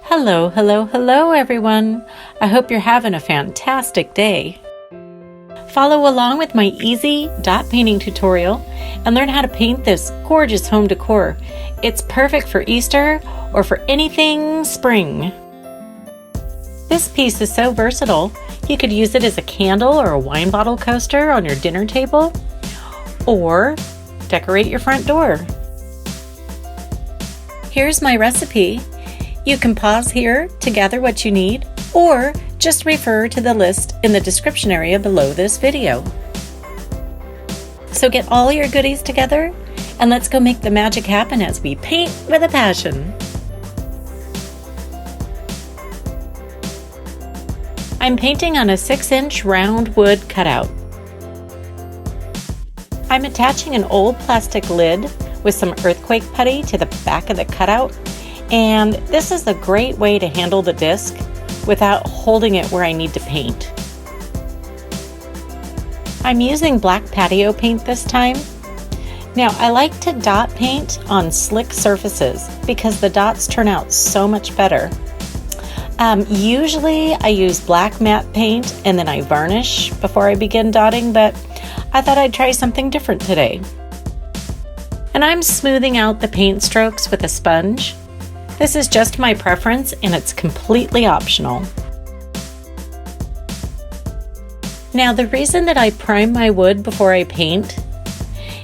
Hello, hello, hello everyone! I hope you're having a fantastic day. Follow along with my easy dot painting tutorial and learn how to paint this gorgeous home decor. It's perfect for Easter or for anything spring. This piece is so versatile, you could use it as a candle or a wine bottle coaster on your dinner table, or decorate your front door. Here's my recipe. You can pause here to gather what you need, or just refer to the list in the description area below this video. So get all your goodies together and let's go make the magic happen as we paint with a passion. I'm painting on a 6-inch round wood cutout. I'm attaching an old plastic lid with some earthquake putty to the back of the cutout, and this is a great way to handle the disc without holding it where I need to paint. I'm using black patio paint this time. Now I like to dot paint on slick surfaces because the dots turn out so much better. Usually I use black matte paint and then I varnish before I begin dotting, but I thought I'd try something different today. And I'm smoothing out the paint strokes with a sponge. This is just my preference and it's completely optional. Now the reason that I prime my wood before I paint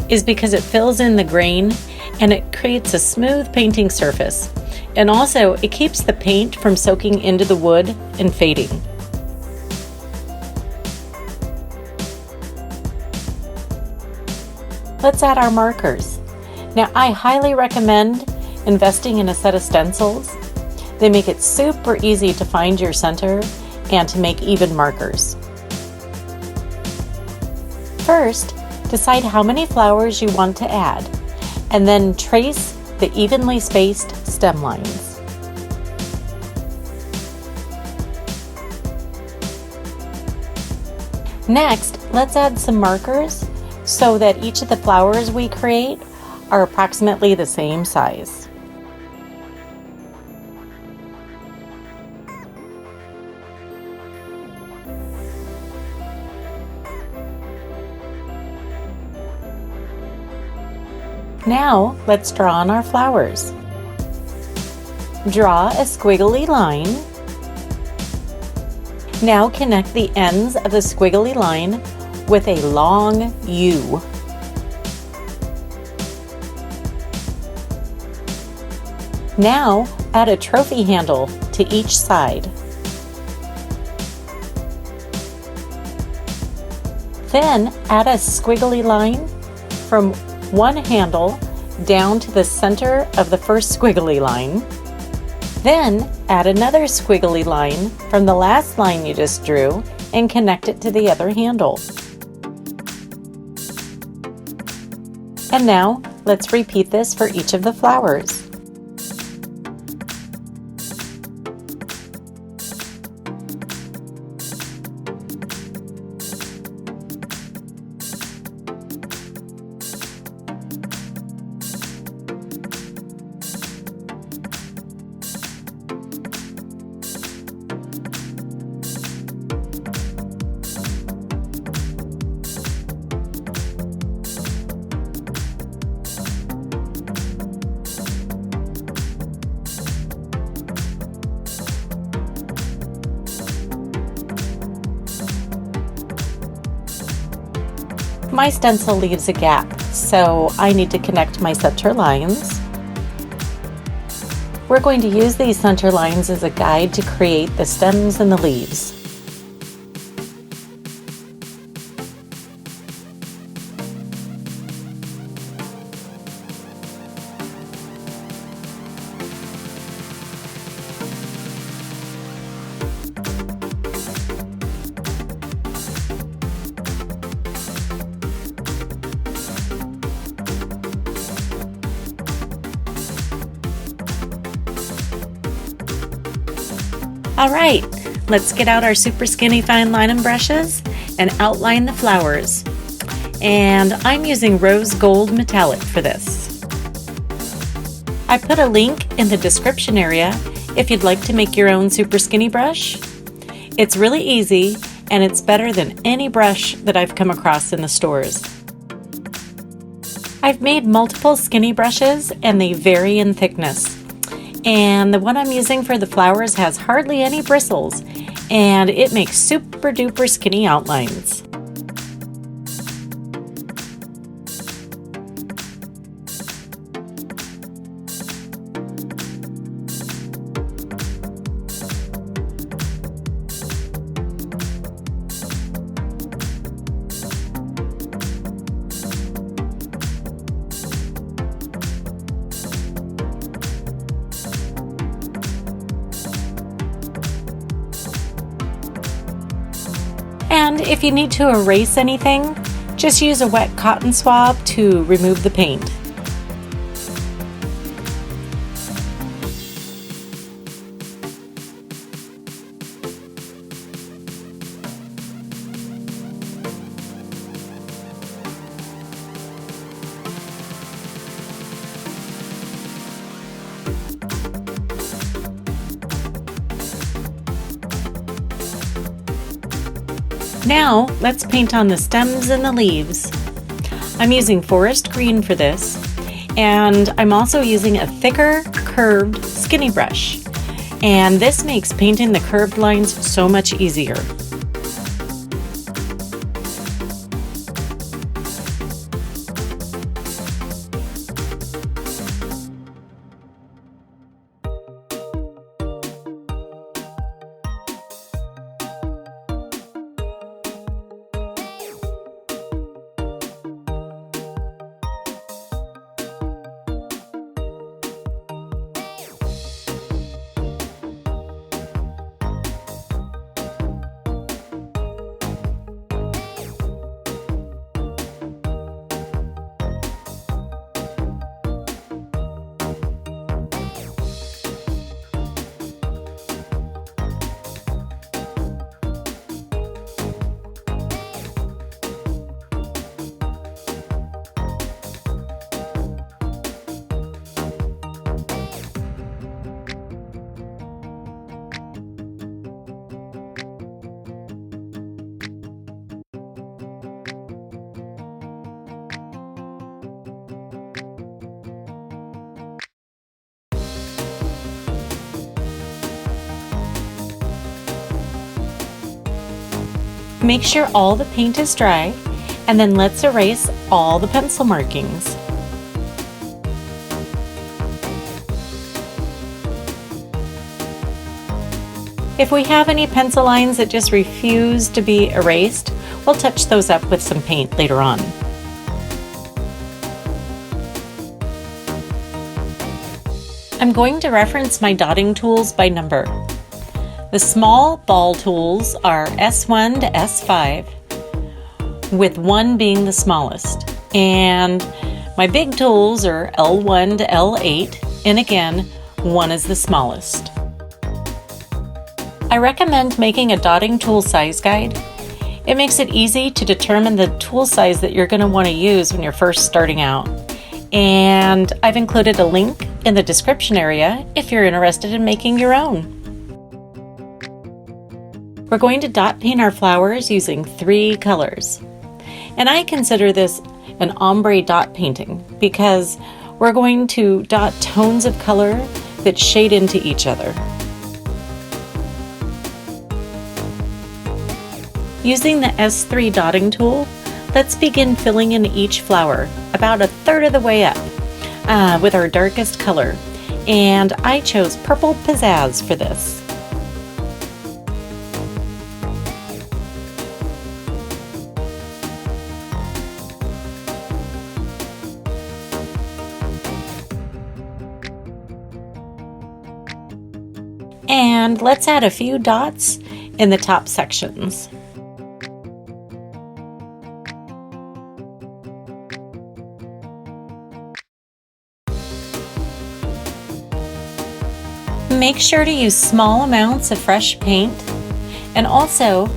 is because it fills in the grain and it creates a smooth painting surface. And also it keeps the paint from soaking into the wood and fading. Let's add our markers. Now I highly recommend investing in a set of stencils. They make it super easy to find your center and to make even markers. First, decide how many flowers you want to add, and then trace the evenly spaced stem lines. Next, let's add some markers so that each of the flowers we create are approximately the same size. Now, let's draw on our flowers. Draw a squiggly line. Now connect the ends of the squiggly line with a long U. Now, add a trophy handle to each side. Then, add a squiggly line from one handle down to the center of the first squiggly line. Then add another squiggly line from the last line you just drew and connect it to the other handle. And now let's repeat this for each of the flowers. My stencil leaves a gap, so I need to connect my center lines. We're going to use these center lines as a guide to create the stems and the leaves. Alright, let's get out our super skinny fine linen brushes and outline the flowers. And I'm using rose gold metallic for this. I put a link in the description area if you'd like to make your own super skinny brush. It's really easy, and it's better than any brush that I've come across in the stores. I've made multiple skinny brushes, and they vary in thickness. And the one I'm using for the flowers has hardly any bristles, and it makes super duper skinny outlines. And if you need to erase anything, just use a wet cotton swab to remove the paint. Now, let's paint on the stems and the leaves. I'm using forest green for this, and I'm also using a thicker, curved, skinny brush. And this makes painting the curved lines so much easier. Make sure all the paint is dry, and then let's erase all the pencil markings. If we have any pencil lines that just refuse to be erased, we'll touch those up with some paint later on. I'm going to reference my dotting tools by number. The small ball tools are S1 to S5, with 1 being the smallest. And my big tools are L1 to L8, and again, 1 is the smallest. I recommend making a dotting tool size guide. It makes it easy to determine the tool size that you're going to want to use when you're first starting out. And I've included a link in the description area if you're interested in making your own. We're going to dot paint our flowers using 3 colors. And I consider this an ombre dot painting because we're going to dot tones of color that shade into each other. Using the S3 dotting tool, let's begin filling in each flower about 1/3 of the way up with our darkest color. And I chose purple Pizzazz for this. And let's add a few dots in the top sections. Make sure to use small amounts of fresh paint, and also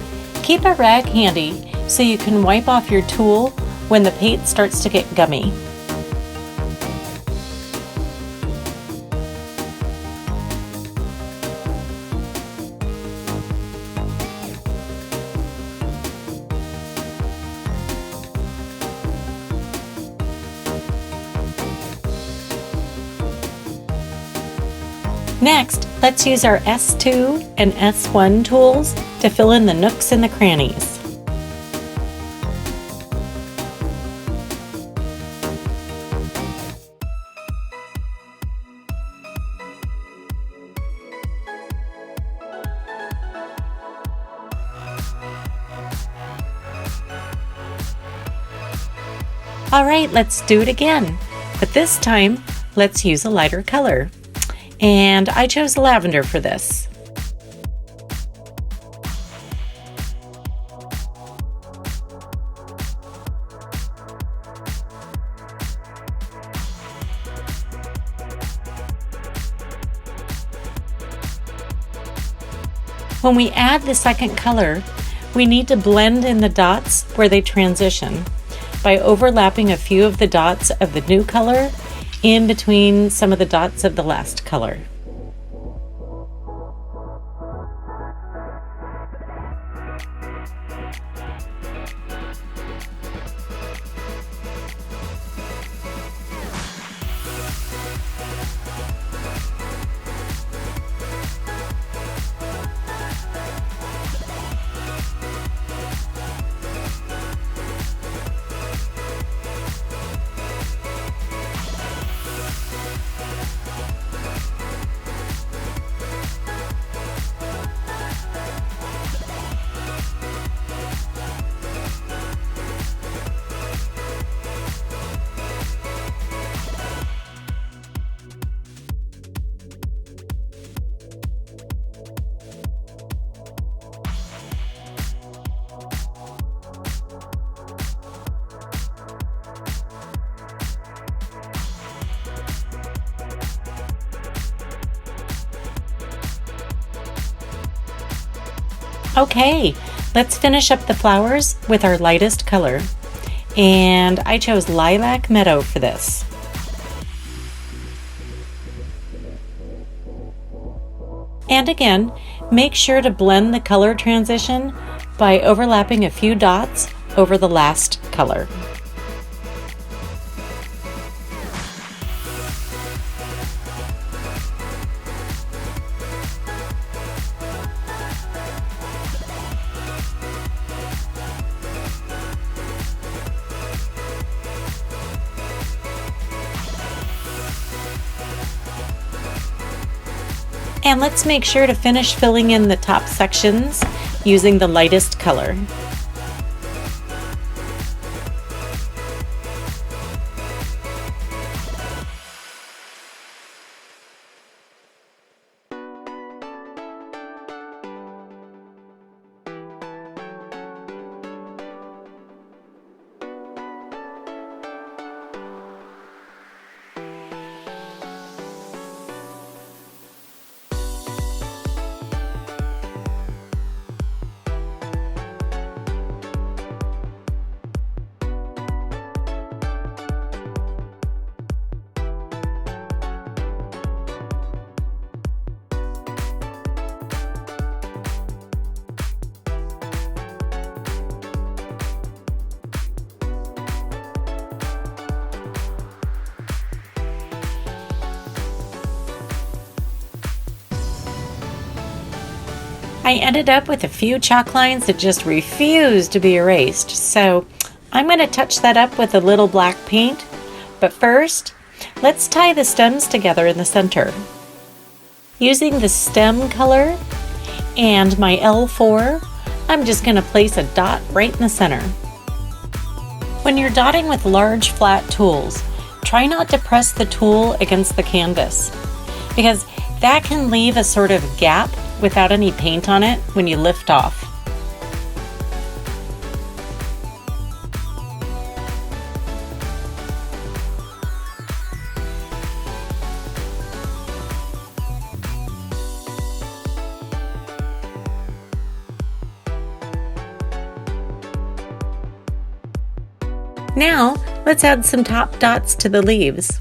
keep a rag handy so you can wipe off your tool when the paint starts to get gummy. Next, let's use our S2 and S1 tools to fill in the nooks and the crannies. Alright, let's do it again, but this time let's use a lighter color. And I chose lavender for this. When we add the second color, we need to blend in the dots where they transition by overlapping a few of the dots of the new color in between some of the dots of the last color. Okay, let's finish up the flowers with our lightest color. And I chose Lilac Meadow for this. And again, make sure to blend the color transition by overlapping a few dots over the last color. And let's make sure to finish filling in the top sections using the lightest color. I ended up with a few chalk lines that just refused to be erased, so I'm going to touch that up with a little black paint. But first, let's tie the stems together in the center. Using the stem color and my L4, I'm just going to place a dot right in the center. When you're dotting with large flat tools, try not to press the tool against the canvas, because that can leave a sort of gap without any paint on it when you lift off. Now, let's add some top dots to the leaves.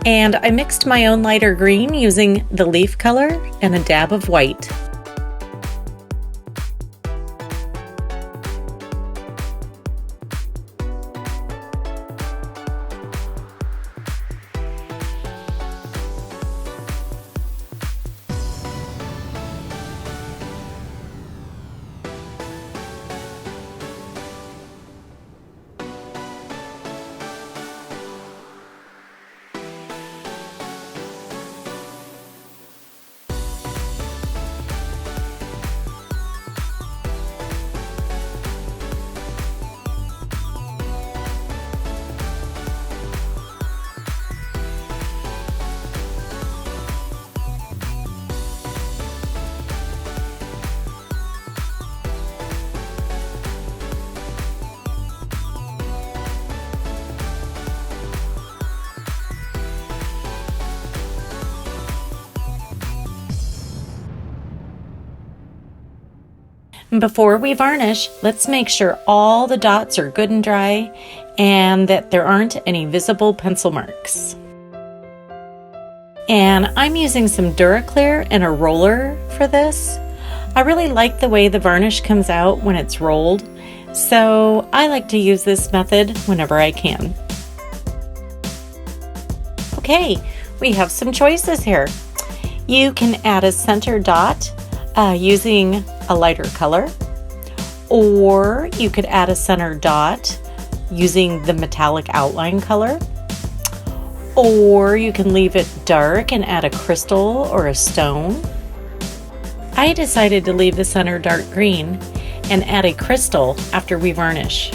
And I mixed my own lighter green using the leaf color and a dab of white. Before we varnish, let's make sure all the dots are good and dry and that there aren't any visible pencil marks. And I'm using some Duraclear and a roller for this. I really like the way the varnish comes out when it's rolled, so I like to use this method whenever I can. Okay, we have some choices here. You can add a center dot using a lighter color, or you could add a center dot using the metallic outline color, or you can leave it dark and add a crystal or a stone. I decided to leave the center dark green and add a crystal after we varnish.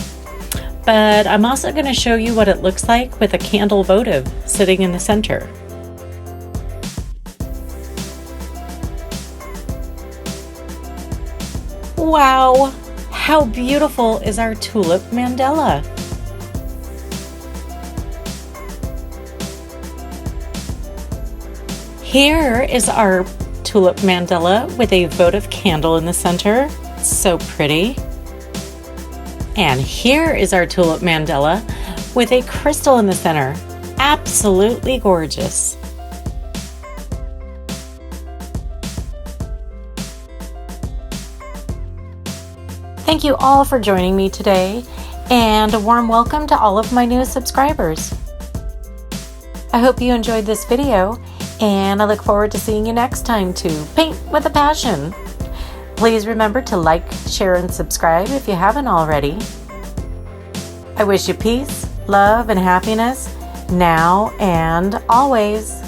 But I'm also going to show you what it looks like with a candle votive sitting in the center. Wow, how beautiful is our tulip mandala? Here is our tulip mandala with a votive candle in the center. It's so pretty. And here is our tulip mandala with a crystal in the center. Absolutely gorgeous. Thank you all for joining me today, and a warm welcome to all of my new subscribers. I hope you enjoyed this video, and I look forward to seeing you next time to Paint with a Passion. Please remember to like, share, and subscribe if you haven't already. I wish you peace, love, and happiness now and always.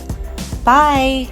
Bye!